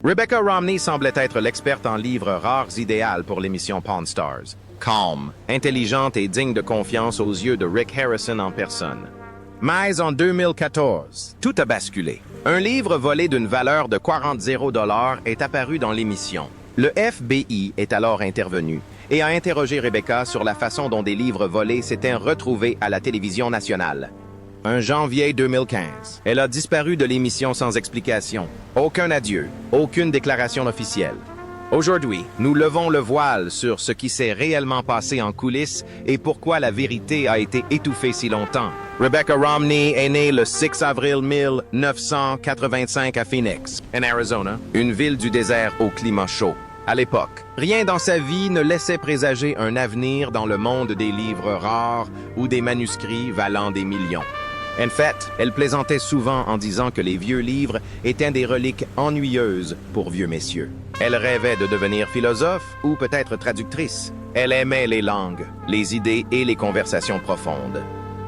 Rebecca Romney semblait être l'experte en livres rares idéale pour l'émission Pawn Stars. Calme, intelligente et digne de confiance aux yeux de Rick Harrison en personne. Mais en 2014, tout a basculé. Un livre volé d'une valeur de 40 $ est apparu dans l'émission. Le FBI est alors intervenu et a interrogé Rebecca sur la façon dont des livres volés s'étaient retrouvés à la télévision nationale. En janvier 2015, elle a disparu de l'émission sans explication. Aucun adieu, aucune déclaration officielle. Aujourd'hui, nous levons le voile sur ce qui s'est réellement passé en coulisses et pourquoi la vérité a été étouffée si longtemps. Rebecca Romney est née le 6 avril 1985 à Phoenix, en Arizona, une ville du désert au climat chaud. À l'époque, rien dans sa vie ne laissait présager un avenir dans le monde des livres rares ou des manuscrits valant des millions. En fait, elle plaisantait souvent en disant que les vieux livres étaient des reliques ennuyeuses pour vieux messieurs. Elle rêvait de devenir philosophe ou peut-être traductrice. Elle aimait les langues, les idées et les conversations profondes.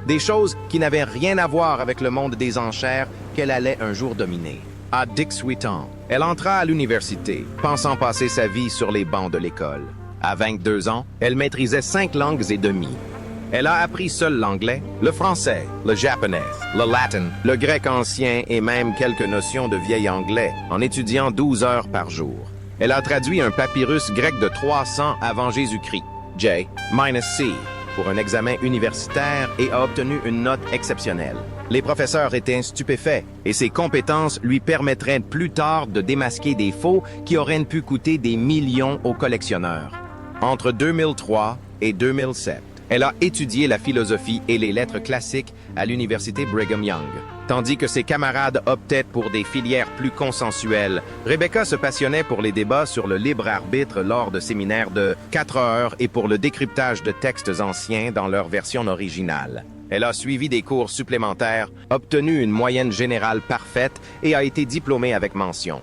Des choses qui n'avaient rien à voir avec le monde des enchères qu'elle allait un jour dominer. À 18 ans, elle entra à l'université, pensant passer sa vie sur les bancs de l'école. À 22 ans, elle maîtrisait 5 langues et demie. Elle a appris seule l'anglais, le français, le japonais, le latin, le grec ancien et même quelques notions de vieil anglais en étudiant 12 heures par jour. Elle a traduit un papyrus grec de 300 avant Jésus-Christ, J-C, pour un examen universitaire et a obtenu une note exceptionnelle. Les professeurs étaient stupéfaits et ses compétences lui permettraient plus tard de démasquer des faux qui auraient pu coûter des millions aux collectionneurs. Entre 2003 et 2007, elle a étudié la philosophie et les lettres classiques à l'université Brigham Young. Tandis que ses camarades optaient pour des filières plus consensuelles, Rebecca se passionnait pour les débats sur le libre arbitre lors de séminaires de 4 heures et pour le décryptage de textes anciens dans leur version originale. Elle a suivi des cours supplémentaires, obtenu une moyenne générale parfaite et a été diplômée avec mention.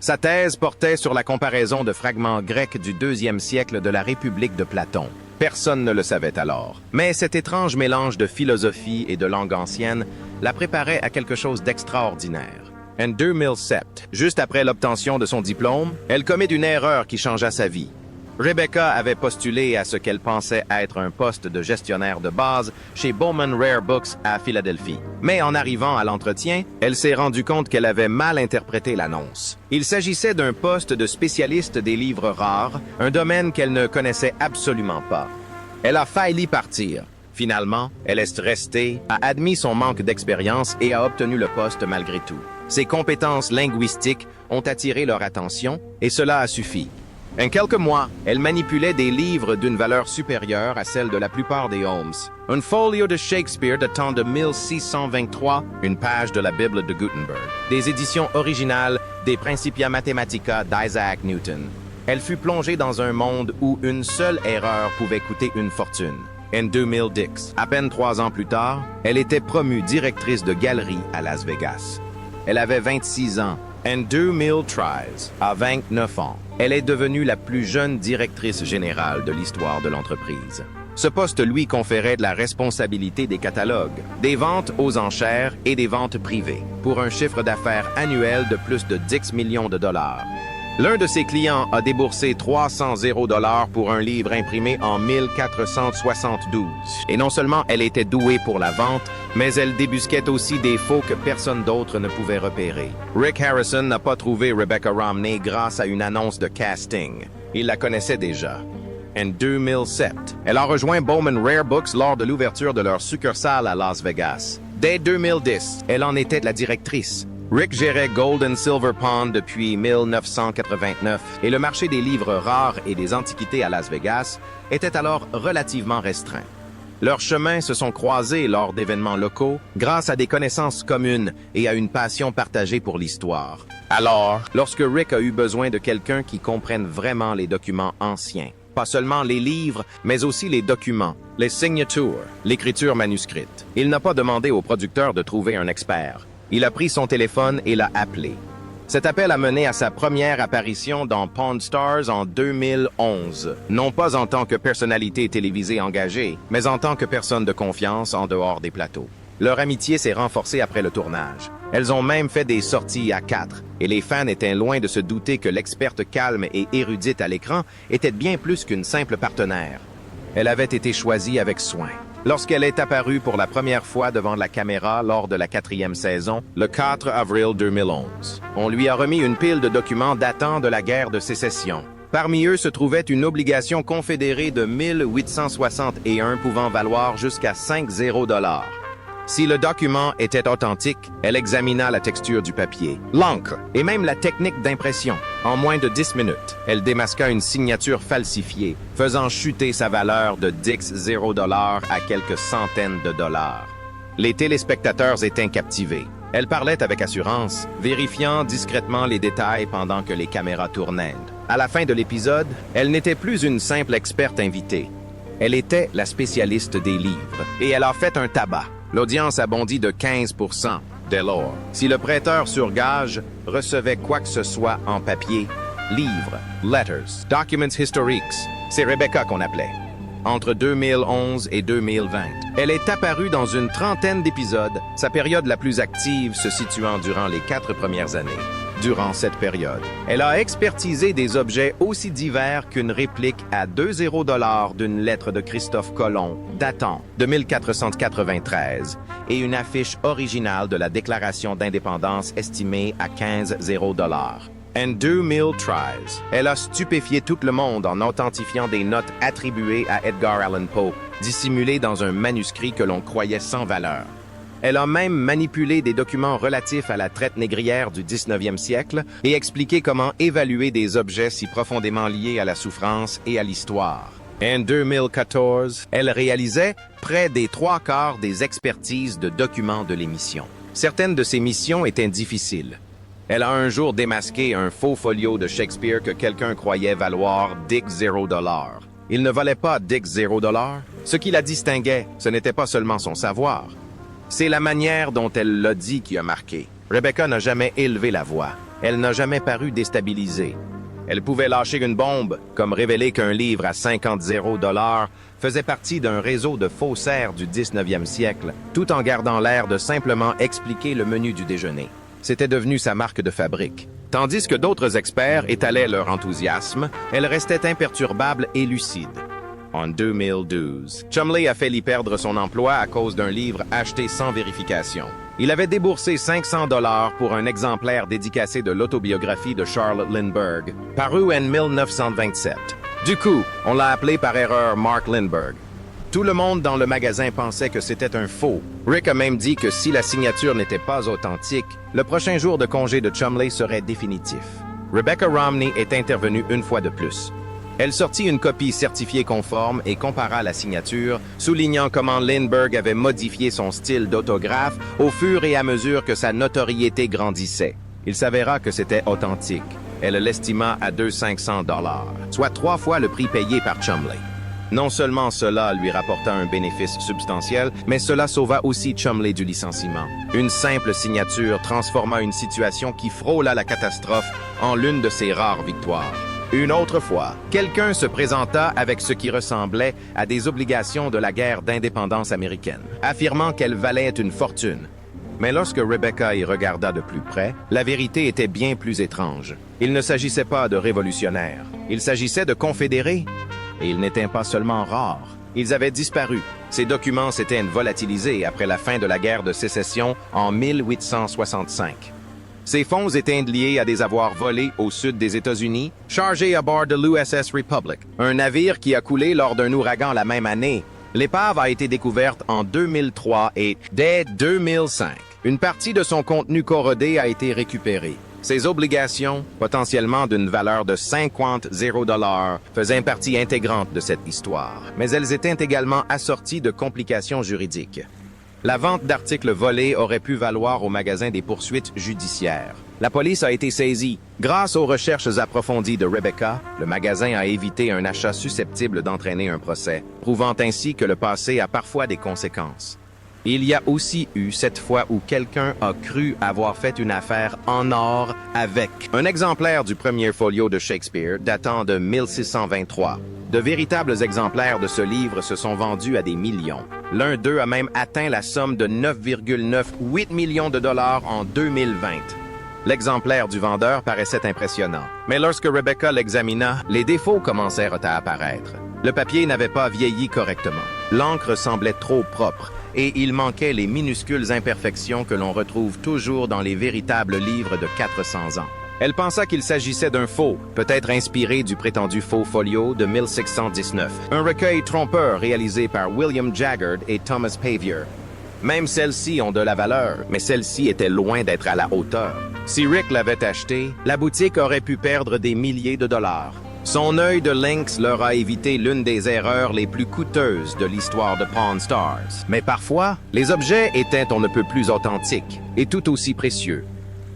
Sa thèse portait sur la comparaison de fragments grecs du IIe siècle de la République de Platon. Personne ne le savait alors. Mais cet étrange mélange de philosophie et de langue ancienne la préparait à quelque chose d'extraordinaire. En 2007, juste après l'obtention de son diplôme, elle commet une erreur qui changea sa vie. Rebecca avait postulé à ce qu'elle pensait être un poste de gestionnaire de base chez Bowman Rare Books à Philadelphie. Mais en arrivant à l'entretien, elle s'est rendue compte qu'elle avait mal interprété l'annonce. Il s'agissait d'un poste de spécialiste des livres rares, un domaine qu'elle ne connaissait absolument pas. Elle a failli partir. Finalement, elle est restée, a admis son manque d'expérience et a obtenu le poste malgré tout. Ses compétences linguistiques ont attiré leur attention et cela a suffi. En quelques mois, elle manipulait des livres d'une valeur supérieure à celle de la plupart des Holmes. Un folio de Shakespeare datant de 1623, une page de la Bible de Gutenberg, des éditions originales des Principia Mathematica d'Isaac Newton. Elle fut plongée dans un monde où une seule erreur pouvait coûter une fortune. En 2010, à peine 3 ans plus tard, elle était promue directrice de galerie à Las Vegas. Elle avait 26 ans. En 2013, à 29 ans, elle est devenue la plus jeune directrice générale de l'histoire de l'entreprise. Ce poste lui conférait de la responsabilité des catalogues, des ventes aux enchères et des ventes privées, pour un chiffre d'affaires annuel de plus de 10 millions de dollars. L'un de ses clients a déboursé 300 $ pour un livre imprimé en 1472. Et non seulement elle était douée pour la vente, mais elle débusquait aussi des faux que personne d'autre ne pouvait repérer. Rick Harrison n'a pas trouvé Rebecca Romney grâce à une annonce de casting. Il la connaissait déjà. En 2007, elle a rejoint Bowman Rare Books lors de l'ouverture de leur succursale à Las Vegas. Dès 2010, elle en était la directrice. Rick gérait Gold and Silver Pond depuis 1989 et le marché des livres rares et des antiquités à Las Vegas était alors relativement restreint. Leurs chemins se sont croisés lors d'événements locaux grâce à des connaissances communes et à une passion partagée pour l'histoire. Alors, lorsque Rick a eu besoin de quelqu'un qui comprenne vraiment les documents anciens, pas seulement les livres, mais aussi les documents, les signatures, l'écriture manuscrite, il n'a pas demandé au producteur de trouver un expert. Il a pris son téléphone et l'a appelé. Cet appel a mené à sa première apparition dans Pawn Stars en 2011, non pas en tant que personnalité télévisée engagée, mais en tant que personne de confiance en dehors des plateaux. Leur amitié s'est renforcée après le tournage. Elles ont même fait des sorties à quatre, et les fans étaient loin de se douter que l'experte calme et érudite à l'écran était bien plus qu'une simple partenaire. Elle avait été choisie avec soin. Lorsqu'elle est apparue pour la première fois devant la caméra lors de la 4e saison, le 4 avril 2011, on lui a remis une pile de documents datant de la guerre de sécession. Parmi eux se trouvait une obligation confédérée de 1861 pouvant valoir jusqu'à 50 $. Si le document était authentique, elle examina la texture du papier, l'encre et même la technique d'impression. En moins de 10 minutes, elle démasqua une signature falsifiée, faisant chuter sa valeur de 10 $, à quelques centaines de dollars. Les téléspectateurs étaient captivés. Elle parlait avec assurance, vérifiant discrètement les détails pendant que les caméras tournaient. À la fin de l'épisode, elle n'était plus une simple experte invitée. Elle était la spécialiste des livres, et elle a fait un tabac. L'audience a bondi de 15%. Dès lors, si le prêteur sur gage recevait quoi que ce soit en papier, livres, letters, documents historiques, c'est Rebecca qu'on appelait. Entre 2011 et 2020, elle est apparue dans une trentaine d'épisodes, sa période la plus active se situant durant les 4 premières années. Durant cette période, elle a expertisé des objets aussi divers qu'une réplique à 2 $ d'une lettre de Christophe Colomb datant de 1493 et une affiche originale de la Déclaration d'indépendance estimée à 15 $. En 2000 tries, elle a stupéfié tout le monde en authentifiant des notes attribuées à Edgar Allan Poe, dissimulées dans un manuscrit que l'on croyait sans valeur. Elle a même manipulé des documents relatifs à la traite négrière du 19e siècle et expliqué comment évaluer des objets si profondément liés à la souffrance et à l'histoire. En 2014, elle réalisait près des 3/4 des expertises de documents de l'émission. Certaines de ces missions étaient difficiles. Elle a un jour démasqué un faux folio de Shakespeare que quelqu'un croyait valoir 10 $. Il ne valait pas 10 $. Ce qui la distinguait, ce n'était pas seulement son savoir. C'est la manière dont elle l'a dit qui a marqué. Rebecca n'a jamais élevé la voix. Elle n'a jamais paru déstabilisée. Elle pouvait lâcher une bombe, comme révéler qu'un livre à 50 $ faisait partie d'un réseau de faussaires du 19e siècle, tout en gardant l'air de simplement expliquer le menu du déjeuner. C'était devenu sa marque de fabrique. Tandis que d'autres experts étalaient leur enthousiasme, elle restait imperturbable et lucide. En 2012, Chumley a failli perdre son emploi à cause d'un livre acheté sans vérification. Il avait déboursé 500 $ pour un exemplaire dédicacé de l'autobiographie de Charlotte Lindbergh, paru en 1927. Du coup, on l'a appelé par erreur Mark Lindbergh. Tout le monde dans le magasin pensait que c'était un faux. Rick a même dit que si la signature n'était pas authentique, le prochain jour de congé de Chumley serait définitif. Rebecca Romney est intervenue une fois de plus. Elle sortit une copie certifiée conforme et compara la signature, soulignant comment Lindbergh avait modifié son style d'autographe au fur et à mesure que sa notoriété grandissait. Il s'avéra que c'était authentique. Elle l'estima à 500 $, soit 3 fois le prix payé par Chumley. Non seulement cela lui rapporta un bénéfice substantiel, mais cela sauva aussi Chumley du licenciement. Une simple signature transforma une situation qui frôla la catastrophe en l'une de ses rares victoires. Une autre fois, quelqu'un se présenta avec ce qui ressemblait à des obligations de la guerre d'indépendance américaine, affirmant qu'elles valaient une fortune. Mais lorsque Rebecca y regarda de plus près, la vérité était bien plus étrange. Il ne s'agissait pas de révolutionnaires, il s'agissait de confédérés. Et ils n'étaient pas seulement rares, ils avaient disparu. Ces documents s'étaient volatilisés après la fin de la guerre de sécession en 1865. Ces fonds étaient liés à des avoirs volés au sud des États-Unis, chargés à bord de l'USS Republic, un navire qui a coulé lors d'un ouragan la même année. L'épave a été découverte en 2003 et, dès 2005, une partie de son contenu corrodé a été récupérée. Ces obligations, potentiellement d'une valeur de 50 $, faisaient partie intégrante de cette histoire, mais elles étaient également assorties de complications juridiques. La vente d'articles volés aurait pu valoir au magasin des poursuites judiciaires. La police a été saisie. Grâce aux recherches approfondies de Rebecca, le magasin a évité un achat susceptible d'entraîner un procès, prouvant ainsi que le passé a parfois des conséquences. Il y a aussi eu cette fois où quelqu'un a cru avoir fait une affaire en or avec un exemplaire du premier folio de Shakespeare datant de 1623. De véritables exemplaires de ce livre se sont vendus à des millions. L'un d'eux a même atteint la somme de 9,98 millions de dollars en 2020. L'exemplaire du vendeur paraissait impressionnant, mais lorsque Rebecca l'examina, les défauts commencèrent à apparaître. Le papier n'avait pas vieilli correctement. L'encre semblait trop propre et il manquait les minuscules imperfections que l'on retrouve toujours dans les véritables livres de 400 ans. Elle pensa qu'il s'agissait d'un faux, peut-être inspiré du prétendu faux folio de 1619, un recueil trompeur réalisé par William Jaggard et Thomas Pavier. Même celles-ci ont de la valeur, mais celle-ci était loin d'être à la hauteur. Si Rick l'avait acheté, la boutique aurait pu perdre des milliers de dollars. Son œil de lynx leur a évité l'une des erreurs les plus coûteuses de l'histoire de Pawn Stars. Mais parfois, les objets étaient on ne peut plus authentiques et tout aussi précieux.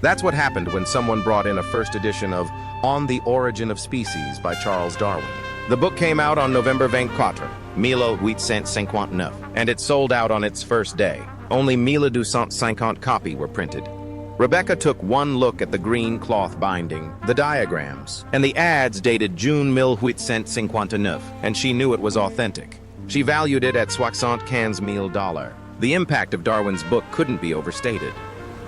That's what happened when someone brought in a first edition of On the Origin of Species by Charles Darwin. The book came out on November 24, 1859, and it sold out on its first day. Only 1250 copies were printed. Rebecca took one look at the green cloth binding, the diagrams, and the ads dated June 1859, and she knew it was authentic. She valued it at $75,000. The impact of Darwin's book couldn't be overstated.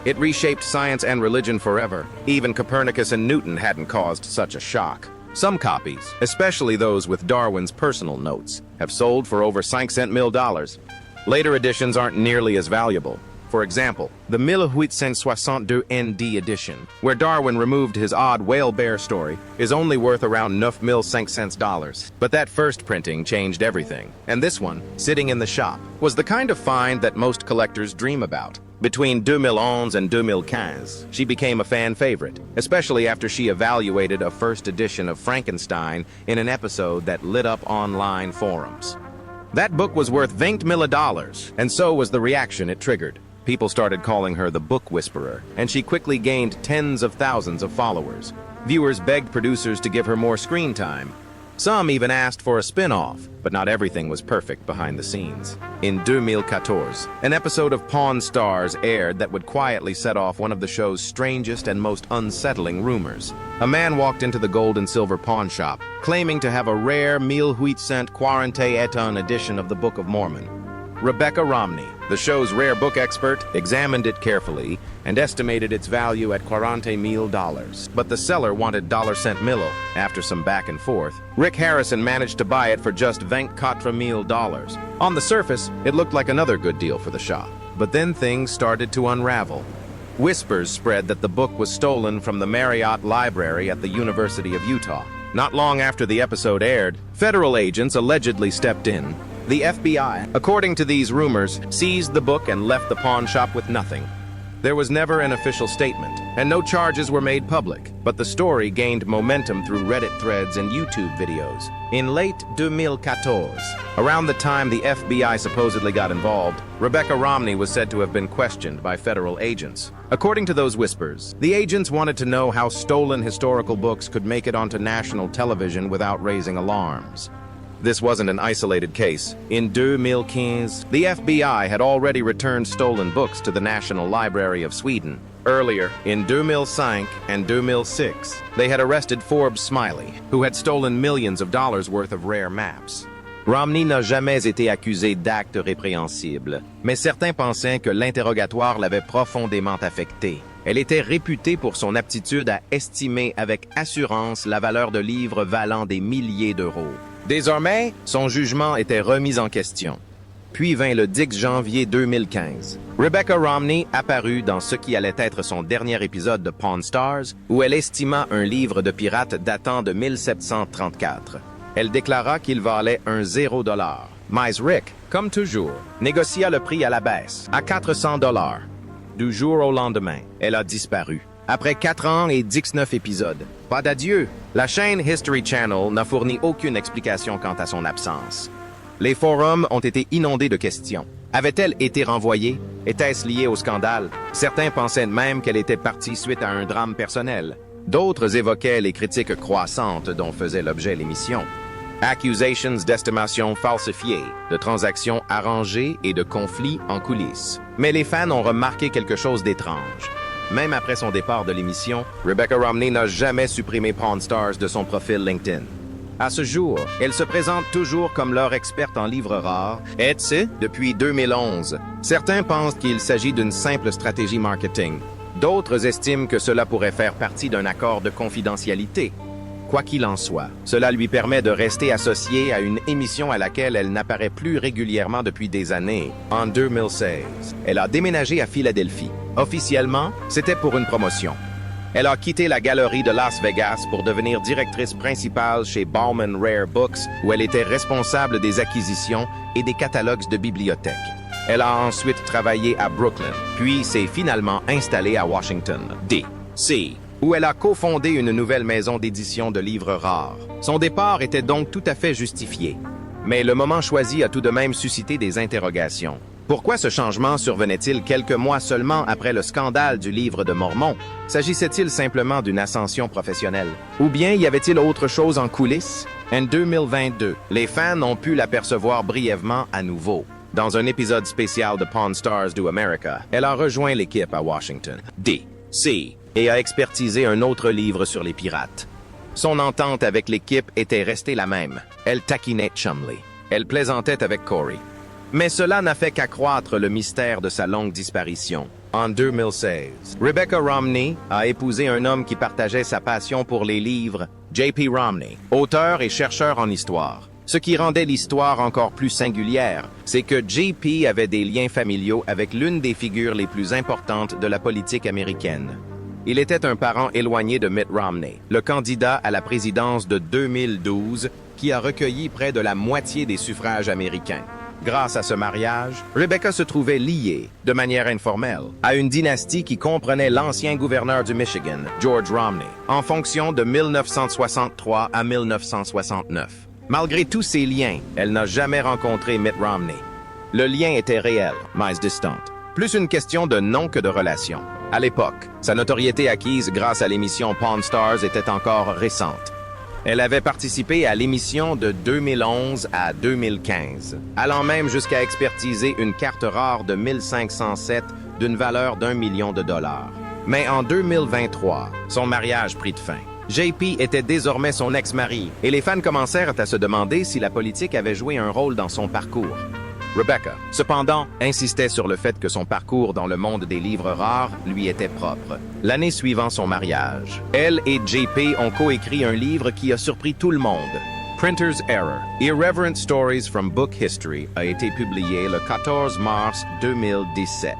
It reshaped science and religion forever. Even Copernicus and Newton hadn't caused such a shock. Some copies, especially those with Darwin's personal notes, have sold for over $500,000. Later editions aren't nearly as valuable. For example, the 1862 ND edition, where Darwin removed his odd whale bear story, is only worth around $9,500. But that first printing changed everything, and this one, sitting in the shop, was the kind of find that most collectors dream about. Between 2011 and 2015, she became a fan favorite, especially after she evaluated a first edition of Frankenstein in an episode that lit up online forums. That book was worth $20 million, and so was the reaction it triggered. People started calling her the Book Whisperer, and she quickly gained tens of thousands of followers. Viewers begged producers to give her more screen time. Some even asked for a spin-off, but not everything was perfect behind the scenes. In 2014, an episode of Pawn Stars aired that would quietly set off one of the show's strangest and most unsettling rumors. A man walked into the gold and silver pawn shop, claiming to have a rare 1840 edition of the Book of Mormon. Rebecca Romney, the show's rare book expert, examined it carefully and estimated its value at $40,000. But the seller wanted $1 million. After some back and forth, Rick Harrison managed to buy it for just $24,000. On the surface, it looked like another good deal for the shop. But then things started to unravel. Whispers spread that the book was stolen from the Marriott Library at the University of Utah. Not long after the episode aired, federal agents allegedly stepped in. The FBI, according to these rumors, seized the book and left the pawn shop with nothing. There was never an official statement, and no charges were made public, but the story gained momentum through Reddit threads and YouTube videos. In late 2014, around the time the FBI supposedly got involved, Rebecca Romney was said to have been questioned by federal agents. According to those whispers, the agents wanted to know how stolen historical books could make it onto national television without raising alarms. This wasn't an isolated case. In 2015, the FBI had already returned stolen books to the National Library of Sweden. Earlier, in 2005 and 2006, they had arrested Forbes Smiley, who had stolen millions of dollars worth of rare maps. Romney n'a jamais été accusé d'actes répréhensibles, mais certains pensaient que l'interrogatoire l'avait profondément affecté. Elle était réputée pour son aptitude à estimer avec assurance la valeur de livres valant des milliers d'euros. Désormais, son jugement était remis en question. Puis vint le 10 janvier 2015. Rebecca Romney apparut dans ce qui allait être son dernier épisode de Pawn Stars, où elle estima un livre de pirate datant de 1734. Elle déclara qu'il valait $0. Mais Rick, comme toujours, négocia le prix à la baisse, à $400. Du jour au lendemain, elle a disparu. Après 4 ans et 19 épisodes. Pas d'adieu. La chaîne History Channel n'a fourni aucune explication quant à son absence. Les forums ont été inondés de questions. Avait-elle été renvoyée? Était-ce lié au scandale? Certains pensaient même qu'elle était partie suite à un drame personnel. D'autres évoquaient les critiques croissantes dont faisait l'objet l'émission. Accusations d'estimation falsifiée, de transactions arrangées et de conflits en coulisses. Mais les fans ont remarqué quelque chose d'étrange. Même après son départ de l'émission, Rebecca Romney n'a jamais supprimé Pawn Stars de son profil LinkedIn. À ce jour, elle se présente toujours comme leur experte en livres rares, et ce, depuis 2011. Certains pensent qu'il s'agit d'une simple stratégie marketing. D'autres estiment que cela pourrait faire partie d'un accord de confidentialité. Quoi qu'il en soit, cela lui permet de rester associée à une émission à laquelle elle n'apparaît plus régulièrement depuis des années. En 2016, elle a déménagé à Philadelphie. Officiellement, c'était pour une promotion. Elle a quitté la galerie de Las Vegas pour devenir directrice principale chez Bauman Rare Books, où elle était responsable des acquisitions et des catalogues de bibliothèques. Elle a ensuite travaillé à Brooklyn, puis s'est finalement installée à Washington, D.C., où elle a cofondé une nouvelle maison d'édition de livres rares. Son départ était donc tout à fait justifié. Mais le moment choisi a tout de même suscité des interrogations. Pourquoi ce changement survenait-il quelques mois seulement après le scandale du livre de Mormon? S'agissait-il simplement d'une ascension professionnelle? Ou bien y avait-il autre chose en coulisses? En 2022, les fans ont pu l'apercevoir brièvement à nouveau. Dans un épisode spécial de Pawn Stars Do America, elle a rejoint l'équipe à Washington, D.C., et a expertisé un autre livre sur les pirates. Son entente avec l'équipe était restée la même. Elle taquinait Chumley. Elle plaisantait avec Corey. Mais cela n'a fait qu'accroître le mystère de sa longue disparition. En 2016, Rebecca Romney a épousé un homme qui partageait sa passion pour les livres, J.P. Romney, auteur et chercheur en histoire. Ce qui rendait l'histoire encore plus singulière, c'est que J.P. avait des liens familiaux avec l'une des figures les plus importantes de la politique américaine. Il était un parent éloigné de Mitt Romney, le candidat à la présidence de 2012 qui a recueilli près de la moitié des suffrages américains. Grâce à ce mariage, Rebecca se trouvait liée, de manière informelle, à une dynastie qui comprenait l'ancien gouverneur du Michigan, George Romney, en fonction de 1963 à 1969. Malgré tous ces liens, elle n'a jamais rencontré Mitt Romney. Le lien était réel, mais distante. Plus une question de nom que de relation. À l'époque, sa notoriété acquise grâce à l'émission Pawn Stars était encore récente. Elle avait participé à l'émission de 2011 à 2015, allant même jusqu'à expertiser une carte rare de 1507 d'une valeur d'1 million de dollars. Mais en 2023, son mariage prit fin. JP était désormais son ex-mari, et les fans commencèrent à se demander si la politique avait joué un rôle dans son parcours. Rebecca, cependant, insistait sur le fait que son parcours dans le monde des livres rares lui était propre. L'année suivant son mariage, elle et JP ont coécrit un livre qui a surpris tout le monde. Printer's Error, Irreverent Stories from Book History a été publié le 14 mars 2017.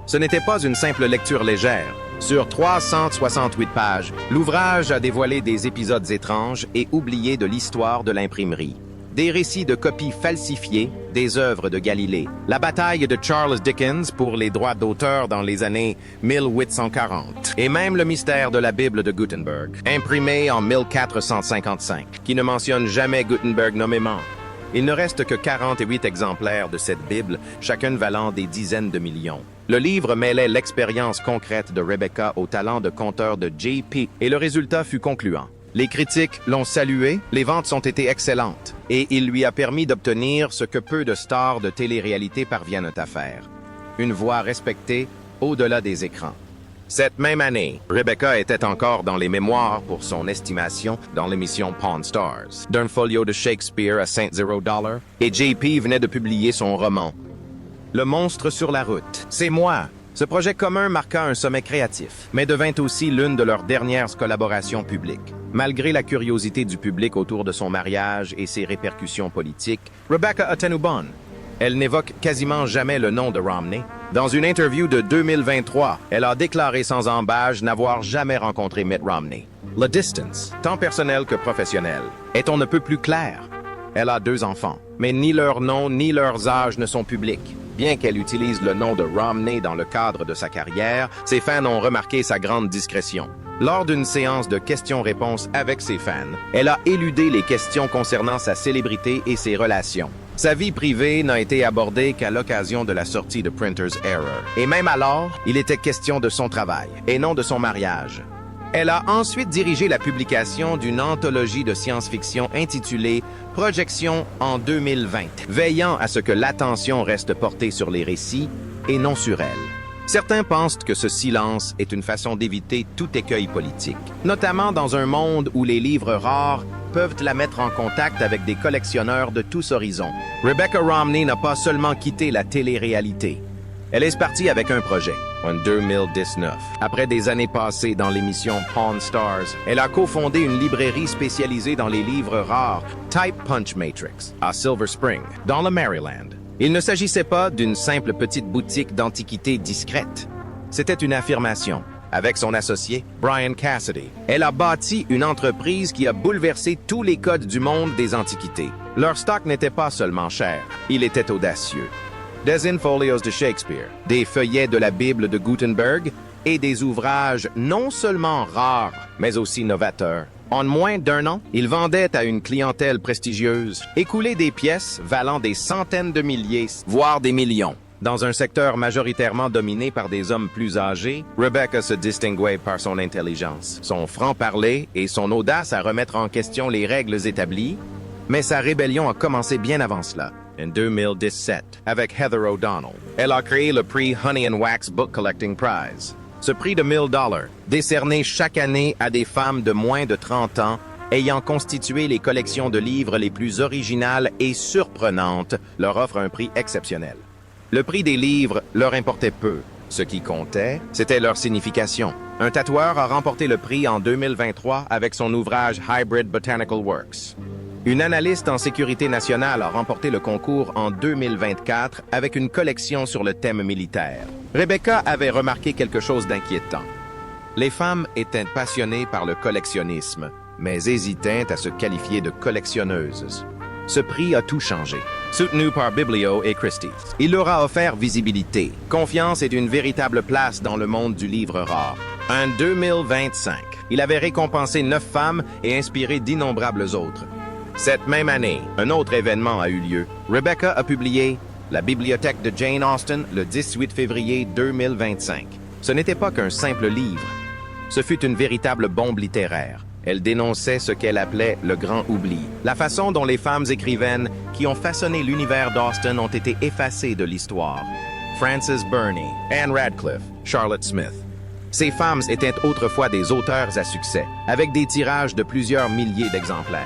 Ce n'était pas une simple lecture légère. Sur 368 pages, l'ouvrage a dévoilé des épisodes étranges et oubliés de l'histoire de l'imprimerie. Des récits de copies falsifiées des œuvres de Galilée, la bataille de Charles Dickens pour les droits d'auteur dans les années 1840, et même le mystère de la Bible de Gutenberg, imprimée en 1455, qui ne mentionne jamais Gutenberg nommément. Il ne reste que 48 exemplaires de cette Bible, chacun valant des dizaines de millions. Le livre mêlait l'expérience concrète de Rebecca au talent de conteur de J.P. et le résultat fut concluant. Les critiques l'ont salué, les ventes ont été excellentes, et il lui a permis d'obtenir ce que peu de stars de télé-réalité parviennent à faire. Une voix respectée au-delà des écrans. Cette même année, Rebecca était encore dans les mémoires pour son estimation dans l'émission Pawn Stars, d'un folio de Shakespeare à $0, et JP venait de publier son roman. Le monstre sur la route, c'est moi! Ce projet commun marqua un sommet créatif, mais devint aussi l'une de leurs dernières collaborations publiques. Malgré la curiosité du public autour de son mariage et ses répercussions politiques, Rebecca a tenu bonne. Elle n'évoque quasiment jamais le nom de Romney. Dans une interview de 2023, elle a déclaré sans embâche n'avoir jamais rencontré Mitt Romney. La distance, tant personnelle que professionnelle, est on ne peut plus claire. Elle a 2 enfants, mais ni leur nom ni leurs âges ne sont publics. Bien qu'elle utilise le nom de Romney dans le cadre de sa carrière, ses fans ont remarqué sa grande discrétion. Lors d'une séance de questions-réponses avec ses fans, elle a éludé les questions concernant sa célébrité et ses relations. Sa vie privée n'a été abordée qu'à l'occasion de la sortie de Printer's Error. Et même alors, il était question de son travail, et non de son mariage. Elle a ensuite dirigé la publication d'une anthologie de science-fiction intitulée Projection en 2020, veillant à ce que l'attention reste portée sur les récits et non sur elle. Certains pensent que ce silence est une façon d'éviter tout écueil politique, notamment dans un monde où les livres rares peuvent la mettre en contact avec des collectionneurs de tous horizons. Rebecca Romney n'a pas seulement quitté la télé-réalité. Elle est partie avec un projet, en 2019. Après des années passées dans l'émission Pawn Stars, elle a cofondé une librairie spécialisée dans les livres rares, Type Punch Matrix, à Silver Spring, dans le Maryland. Il ne s'agissait pas d'une simple petite boutique d'antiquités discrète. C'était une affirmation. Avec son associé, Brian Cassidy, elle a bâti une entreprise qui a bouleversé tous les codes du monde des antiquités. Leur stock n'était pas seulement cher, il était audacieux. Des infolios de Shakespeare, des feuillets de la Bible de Gutenberg et des ouvrages non seulement rares, mais aussi novateurs. En moins d'1 an, ils vendaient à une clientèle prestigieuse, écoulaient des pièces valant des centaines de milliers, voire des millions. Dans un secteur majoritairement dominé par des hommes plus âgés, Rebecca se distinguait par son intelligence, son franc-parler et son audace à remettre en question les règles établies, mais sa rébellion a commencé bien avant cela. En 2017, avec Heather O'Donnell, elle a créé le prix Honey and Wax Book Collecting Prize. Ce prix de $1000, décerné chaque année à des femmes de moins de 30 ans ayant constitué les collections de livres les plus originales et surprenantes, leur offre un prix exceptionnel. Le prix des livres leur importait peu. Ce qui comptait, c'était leur signification. Un tatoueur a remporté le prix en 2023 avec son ouvrage Hybrid Botanical Works. Une analyste en sécurité nationale a remporté le concours en 2024 avec une collection sur le thème militaire. Rebecca avait remarqué quelque chose d'inquiétant. Les femmes étaient passionnées par le collectionnisme, mais hésitaient à se qualifier de collectionneuses. Ce prix a tout changé. Soutenu par Biblio et Christie's, il leur a offert visibilité, confiance et une véritable place dans le monde du livre rare. En 2025, il avait récompensé 9 femmes et inspiré d'innombrables autres. Cette même année, un autre événement a eu lieu. Rebecca a publié La bibliothèque de Jane Austen le 18 février 2025. Ce n'était pas qu'un simple livre. Ce fut une véritable bombe littéraire. Elle dénonçait ce qu'elle appelait le grand oubli. La façon dont les femmes écrivaines qui ont façonné l'univers d'Austen ont été effacées de l'histoire. Frances Burney, Anne Radcliffe, Charlotte Smith. Ces femmes étaient autrefois des auteurs à succès, avec des tirages de plusieurs milliers d'exemplaires.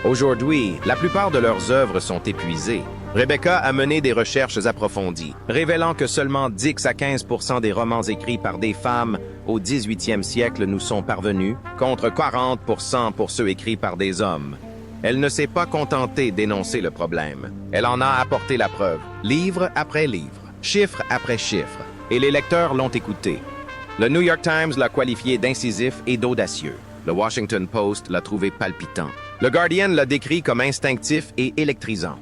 Aujourd'hui, la plupart de leurs œuvres sont épuisées. Rebecca a mené des recherches approfondies, révélant que seulement 10 à 15% des romans écrits par des femmes au 18e siècle nous sont parvenus, contre 40% pour ceux écrits par des hommes. Elle ne s'est pas contentée d'énoncer le problème. Elle en a apporté la preuve, livre après livre, chiffre après chiffre, et les lecteurs l'ont écouté. Le New York Times l'a qualifié d'incisif et d'audacieux. Le Washington Post l'a trouvé palpitant. Le Guardian l'a décrit comme instinctif et électrisant.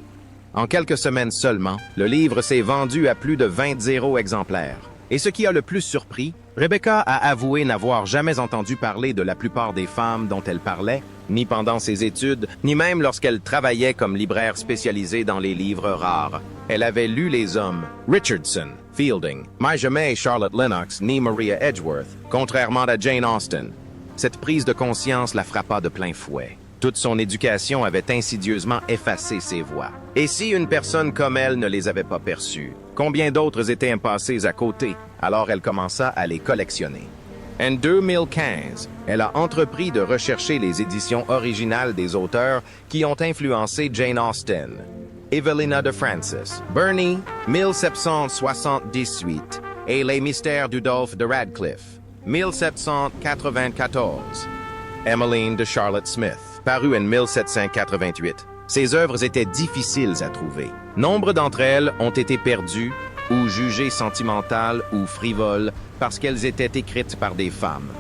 En quelques semaines seulement, le livre s'est vendu à plus de 20 exemplaires. Et ce qui a le plus surpris, Rebecca a avoué n'avoir jamais entendu parler de la plupart des femmes dont elle parlait, ni pendant ses études, ni même lorsqu'elle travaillait comme libraire spécialisée dans les livres rares. Elle avait lu les hommes Richardson, Fielding, mais jamais Charlotte Lennox ni Maria Edgeworth, contrairement à Jane Austen. Cette prise de conscience la frappa de plein fouet. Toute son éducation avait insidieusement effacé ses voix. Et si une personne comme elle ne les avait pas perçues, combien d'autres étaient passées à côté? Alors elle commença à les collectionner. En 2015, elle a entrepris de rechercher les éditions originales des auteurs qui ont influencé Jane Austen. Evelina de Francis, Burney, 1778, et Les Mystères d'Udolphe de Radcliffe, 1794. Emmeline de Charlotte Smith, paru en 1788. Ces œuvres étaient difficiles à trouver. Nombre d'entre elles ont été perdues ou jugées sentimentales ou frivoles parce qu'elles étaient écrites par des femmes.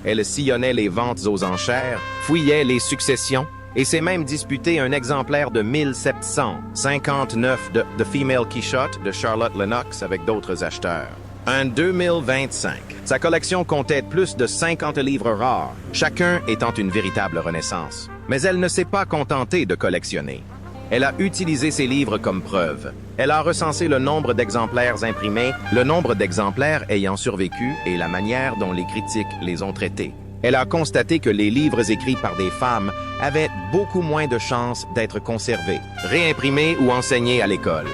Elle sillonnait les ventes aux enchères, fouillait les successions et s'est même disputé un exemplaire de 1759 de The Female Quichotte de Charlotte Lennox avec d'autres acheteurs. En 2025, sa collection comptait plus de 50 livres rares, chacun étant une véritable renaissance. Mais elle ne s'est pas contentée de collectionner. Elle a utilisé ces livres comme preuve. Elle a recensé le nombre d'exemplaires imprimés, le nombre d'exemplaires ayant survécu et la manière dont les critiques les ont traités. Elle a constaté que les livres écrits par des femmes avaient beaucoup moins de chances d'être conservés, réimprimés ou enseignés à l'école.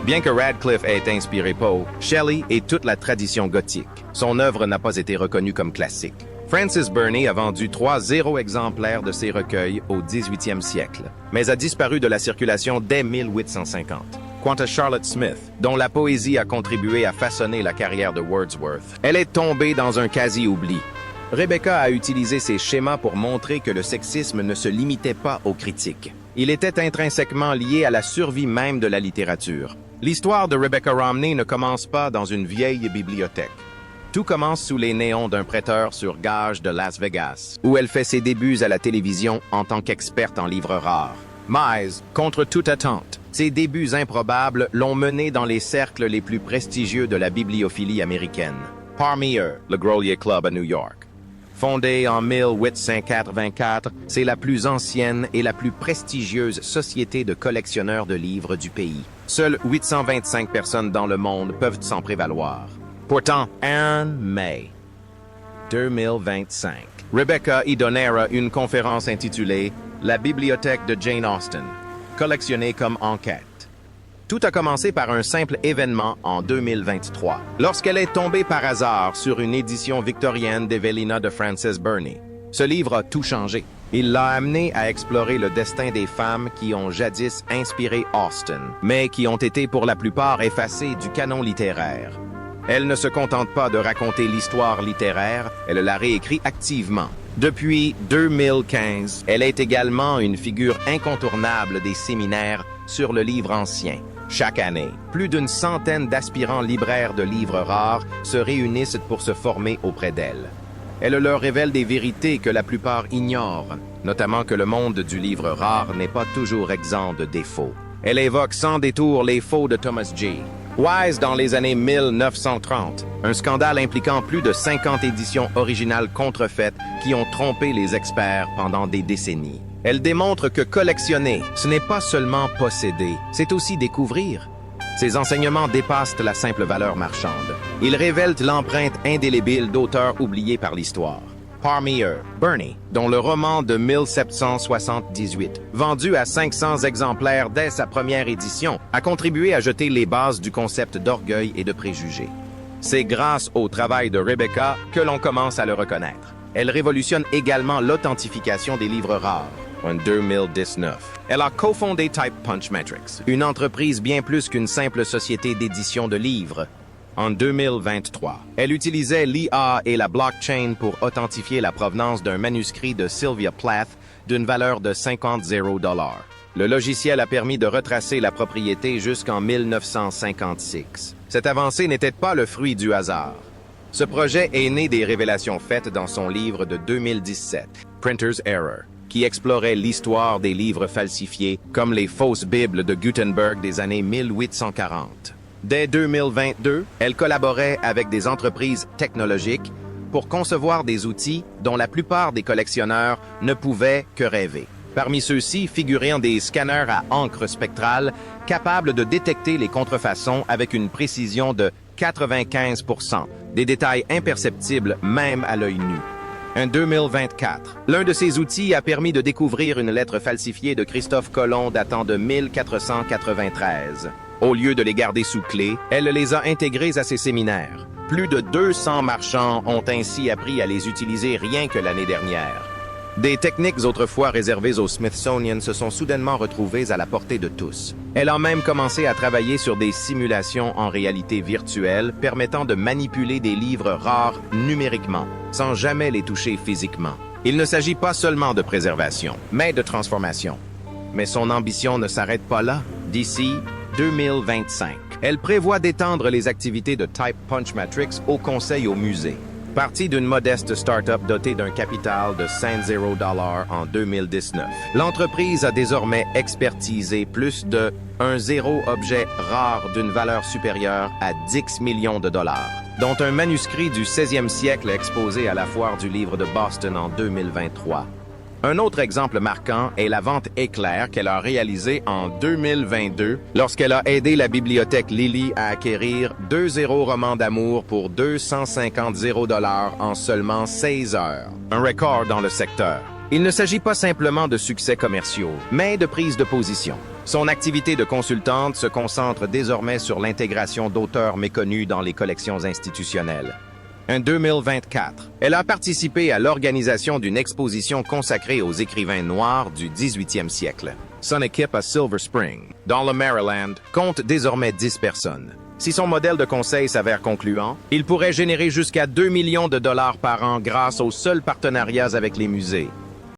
Bien que Radcliffe ait inspiré Poe, Shelley et toute la tradition gothique, son œuvre n'a pas été reconnue comme classique. Frances Burney a vendu 3 exemplaires de ses recueils au 18e siècle, mais a disparu de la circulation dès 1850. Quant à Charlotte Smith, dont la poésie a contribué à façonner la carrière de Wordsworth, elle est tombée dans un quasi-oubli. Rebecca a utilisé ces schémas pour montrer que le sexisme ne se limitait pas aux critiques. Il était intrinsèquement lié à la survie même de la littérature. L'histoire de Rebecca Romney ne commence pas dans une vieille bibliothèque. Tout commence sous les néons d'un prêteur sur gage de Las Vegas, où elle fait ses débuts à la télévision en tant qu'experte en livres rares. Mais, contre toute attente, ses débuts improbables l'ont menée dans les cercles les plus prestigieux de la bibliophilie américaine. Parmi eux, le Grolier Club à New York. Fondée en 1884, c'est la plus ancienne et la plus prestigieuse société de collectionneurs de livres du pays. Seules 825 personnes dans le monde peuvent s'en prévaloir. Pourtant, en mai 2025, Rebecca y donnera une conférence intitulée « La bibliothèque de Jane Austen, collectionnée comme enquête ». Tout a commencé par un simple événement en 2023, lorsqu'elle est tombée par hasard sur une édition victorienne d'Evelina de Frances Burney. Ce livre a tout changé. Il l'a amenée à explorer le destin des femmes qui ont jadis inspiré Austen, mais qui ont été pour la plupart effacées du canon littéraire. Elle ne se contente pas de raconter l'histoire littéraire, elle la réécrit activement. Depuis 2015, elle est également une figure incontournable des séminaires sur le livre ancien. Chaque année, plus d'une centaine d'aspirants libraires de livres rares se réunissent pour se former auprès d'elle. Elle leur révèle des vérités que la plupart ignorent, notamment que le monde du livre rare n'est pas toujours exempt de défauts. Elle évoque sans détour les faux de Thomas J. Wise dans les années 1930, un scandale impliquant plus de 50 éditions originales contrefaites qui ont trompé les experts pendant des décennies. Elle démontre que collectionner, ce n'est pas seulement posséder, c'est aussi découvrir. Ses enseignements dépassent la simple valeur marchande. Ils révèlent l'empreinte indélébile d'auteurs oubliés par l'histoire. Parmi eux, Burney, dont le roman de 1778, vendu à 500 exemplaires dès sa première édition, a contribué à jeter les bases du concept d'orgueil et de préjugés. C'est grâce au travail de Rebecca que l'on commence à le reconnaître. Elle révolutionne également l'authentification des livres rares. En 2019, elle a cofondé Type Punch Metrics, une entreprise bien plus qu'une simple société d'édition de livres. En 2023, elle utilisait l'IA et la blockchain pour authentifier la provenance d'un manuscrit de Sylvia Plath d'une valeur de 50 $. Le logiciel a permis de retracer la propriété jusqu'en 1956. Cette avancée n'était pas le fruit du hasard. Ce projet est né des révélations faites dans son livre de 2017, Printer's Error, qui explorait l'histoire des livres falsifiés comme les fausses Bibles de Gutenberg des années 1840. Dès 2022, elle collaborait avec des entreprises technologiques pour concevoir des outils dont la plupart des collectionneurs ne pouvaient que rêver. Parmi ceux-ci figuraient des scanners à encre spectrale capables de détecter les contrefaçons avec une précision de 95%, des détails imperceptibles même à l'œil nu. En 2024, l'un de ces outils a permis de découvrir une lettre falsifiée de Christophe Colomb datant de 1493. Au lieu de les garder sous clé, elle les a intégrés à ses séminaires. Plus de 200 marchands ont ainsi appris à les utiliser rien que l'année dernière. Des techniques autrefois réservées au Smithsonian se sont soudainement retrouvées à la portée de tous. Elle a même commencé à travailler sur des simulations en réalité virtuelle permettant de manipuler des livres rares numériquement, sans jamais les toucher physiquement. Il ne s'agit pas seulement de préservation, mais de transformation. Mais son ambition ne s'arrête pas là. D'ici 2025, elle prévoit d'étendre les activités de Type Punch Matrix au conseil au musée. Partie d'une modeste start-up dotée d'un capital de 5 $0 en 2019, l'entreprise a désormais expertisé plus de un zéro objet rare d'une valeur supérieure à 10 millions de dollars, dont un manuscrit du 16e siècle exposé à la foire du livre de Boston en 2023. Un autre exemple marquant est la vente éclair qu'elle a réalisée en 2022 lorsqu'elle a aidé la bibliothèque Lily à acquérir 2 romans d'amour pour 250 $ en seulement 16 heures. Un record dans le secteur. Il ne s'agit pas simplement de succès commerciaux, mais de prise de position. Son activité de consultante se concentre désormais sur l'intégration d'auteurs méconnus dans les collections institutionnelles. En 2024, elle a participé à l'organisation d'une exposition consacrée aux écrivains noirs du 18e siècle. Son équipe à Silver Spring, dans le Maryland, compte désormais 10 personnes. Si son modèle de conseil s'avère concluant, il pourrait générer jusqu'à 2 millions de $ par an grâce aux seuls partenariats avec les musées.